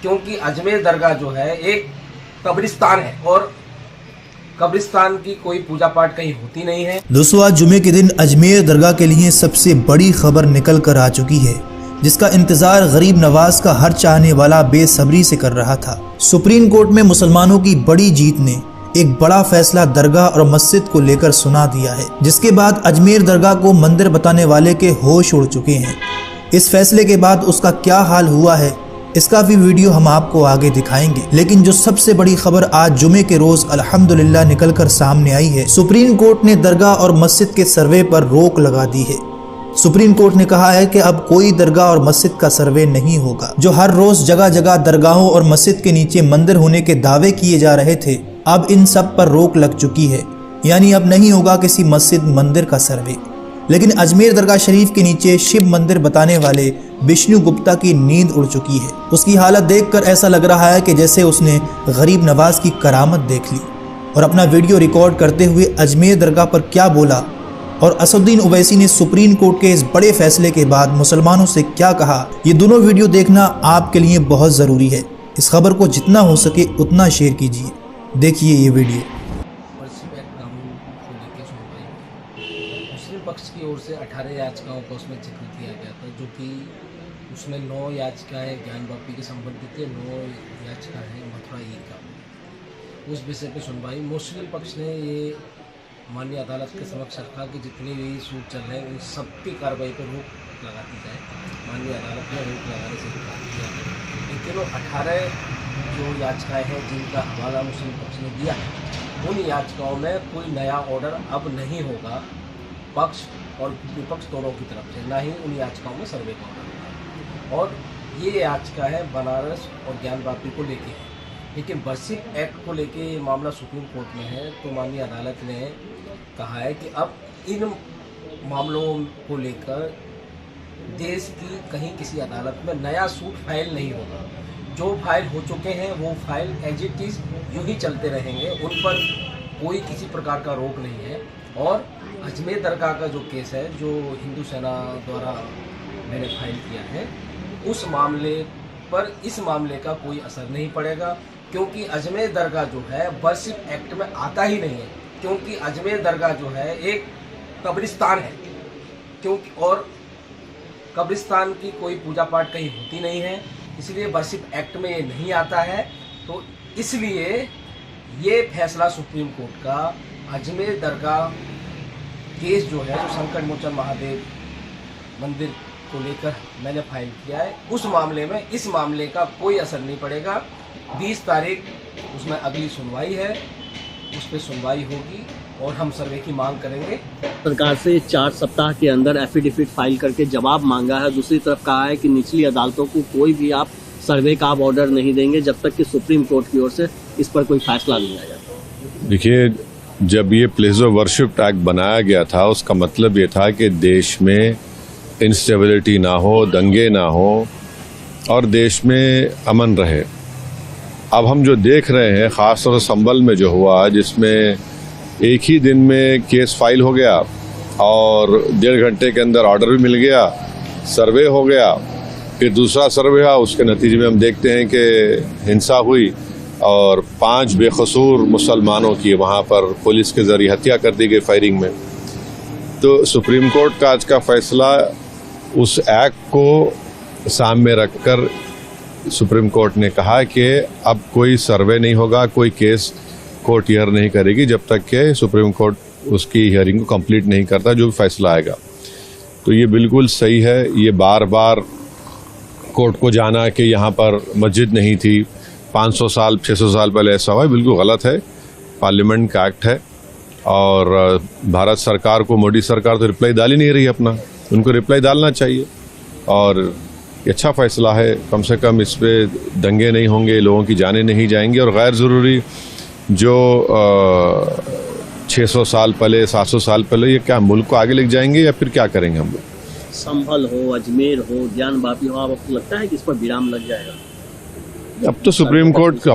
क्योंकि अजमेर दरगाह जो है एक कब्रिस्तान है और कब्रिस्तान की कोई पूजा पाठ कहीं होती नहीं है। दोस्तों, आज जुमे के दिन अजमेर दरगाह के लिए सबसे बड़ी खबर निकल कर आ चुकी है, जिसका इंतजार गरीब नवाज का हर चाहने वाला बेसब्री से कर रहा था। सुप्रीम कोर्ट में मुसलमानों की बड़ी जीत ने एक बड़ा फैसला दरगाह और मस्जिद को लेकर सुना दिया है, जिसके बाद अजमेर दरगाह को मंदिर बताने वाले के होश उड़ चुके हैं। इस फैसले के बाद उसका क्या हाल हुआ है, इसका भी वीडियो हम आपको आगे दिखाएंगे। लेकिन जो सबसे बड़ी खबर आज जुमे के रोज अल्हम्दुलिल्लाह निकलकर सामने आई है, सुप्रीम कोर्ट ने दरगाह और मस्जिद के सर्वे पर रोक लगा दी है। सुप्रीम कोर्ट ने कहा है कि अब कोई दरगाह और मस्जिद का सर्वे नहीं होगा। जो हर रोज जगह जगह दरगाहों और मस्जिद के नीचे मंदिर होने के दावे किए जा रहे थे, अब इन सब पर रोक लग चुकी है, यानी अब नहीं होगा किसी मस्जिद मंदिर का सर्वे। लेकिन अजमेर दरगाह शरीफ के नीचे शिव मंदिर बताने वाले विष्णु गुप्ता की नींद उड़ चुकी है। उसकी हालत देखकर ऐसा लग रहा है कि जैसे उसने गरीब नवाज की करामत देख ली। और अपना वीडियो रिकॉर्ड करते हुए अजमेर दरगाह पर क्या बोला और असदुद्दीन ओवैसी ने सुप्रीम कोर्ट के इस बड़े फैसले के बाद मुसलमानों से क्या कहा, ये दोनों वीडियो देखना आपके लिए बहुत ज़रूरी है। इस खबर को जितना हो सके उतना शेयर कीजिए। देखिए ये वीडियो। मुस्लिम पक्ष की ओर से 18 याचिकाओं का उसमें जिक्र किया गया था, जो कि उसमें 9 याचिकाएँ ज्ञानवापी के संबंधित थी, 9 याचिकाएँ मथुरा ईद का। उस विषय पर सुनवाई मुस्लिम पक्ष ने ये माननीय अदालत के समक्ष रखा कि जितनी भी सूट चल रहे हैं उन सबकी कार्रवाई पर रोक लगा दी जाए। माननीय अदालत ने रोक लगाने से इनकार किया है। लेकिन वो 18 जो याचिकाएँ हैं जिनका हवाला मुस्लिम पक्ष ने दिया है, उन याचिकाओं में कोई नया ऑर्डर अब नहीं होगा पक्ष और विपक्ष दोनों की तरफ से, ना ही उन याचिकाओं में सर्वे का ऑर्डर होगा। और ये याचिका है बनारस और ज्ञानवापी को लेके है। लेकिन वर्शिप एक्ट को लेके ये मामला सुप्रीम कोर्ट में है, तो माननीय अदालत ने कहा है कि अब इन मामलों को लेकर देश की कहीं किसी अदालत में नया सूट फाइल नहीं होगा। जो फाइल हो चुके हैं वो फाइल एज इट इज़ यूँ ही चलते रहेंगे, उन पर कोई किसी प्रकार का रोक नहीं है। और अजमेर दरगाह का जो केस है, जो हिंदू सेना द्वारा मैंने फाइल किया है, उस मामले पर इस मामले का कोई असर नहीं पड़ेगा, क्योंकि अजमेर दरगाह जो है वर्शिप एक्ट में आता ही नहीं है। क्योंकि अजमेर दरगाह जो है एक कब्रिस्तान है, क्योंकि और कब्रिस्तान की कोई पूजा पाठ कहीं होती नहीं है, इसलिए वर्शिप एक्ट में ये नहीं आता है। तो इसलिए ये फैसला सुप्रीम कोर्ट का अजमेर दरगाह केस जो है, जो संकट मोचन महादेव मंदिर को लेकर मैंने फाइल किया है, उस मामले में इस मामले का कोई असर नहीं पड़ेगा। 20 तारीख उसमें अगली सुनवाई है, उस पर सुनवाई होगी और हम सर्वे की मांग करेंगे। सरकार से 4 सप्ताह के अंदर एफिडेविट फाइल करके जवाब मांगा है। दूसरी तरफ कहा है कि निचली अदालतों को कोई भी आप सर्वे का आप ऑर्डर नहीं देंगे जब तक कि सुप्रीम कोर्ट की ओर से इस पर कोई फैसला नहीं आया। देखिए, जब ये प्लेस ऑफ वर्शिप एक्ट बनाया गया था, उसका मतलब ये था कि देश में इंस्टेबिलिटी ना हो, दंगे ना हो और देश में अमन रहे। अब हम जो देख रहे हैं, ख़ासतौर से संभल में जो हुआ, जिसमें एक ही दिन में केस फाइल हो गया और 1.5 घंटे के अंदर ऑर्डर भी मिल गया, सर्वे हो गया, फिर दूसरा सर्वे हुआ, उसके नतीजे में हम देखते हैं कि हिंसा हुई और 5 बेकसूर मुसलमानों की वहाँ पर पुलिस के ज़रिए हत्या कर दी गई फायरिंग में। तो सुप्रीम कोर्ट का आज का फैसला उस एक्ट को सामने रखकर सुप्रीम कोर्ट ने कहा कि अब कोई सर्वे नहीं होगा, कोई केस कोर्ट हियर नहीं करेगी जब तक कि सुप्रीम कोर्ट उसकी हियरिंग को कंप्लीट नहीं करता, जो भी फैसला आएगा। तो ये बिल्कुल सही है। ये बार बार कोर्ट को जाना कि यहाँ पर मस्जिद नहीं थी, 500 साल 600 साल पहले ऐसा हुआ, बिल्कुल गलत है। पार्लियामेंट का एक्ट है और भारत सरकार को, मोदी सरकार तो रिप्लाई डाल ही नहीं रही अपना, उनको रिप्लाई डालना चाहिए। और ये अच्छा फैसला है, कम से कम इस पे दंगे नहीं होंगे, लोगों की जानें नहीं जाएंगी और गैर ज़रूरी जो 600 साल पहले 700 साल पहले, ये क्या मुल्क को आगे लेके जाएंगे या फिर क्या करेंगे हम लोग? संभल हो, अजमेर हो, ज्ञानवापी हो, आपको लगता है कि इस पर विराम लग जाएगा? अब तो सुप्रीम कोर्ट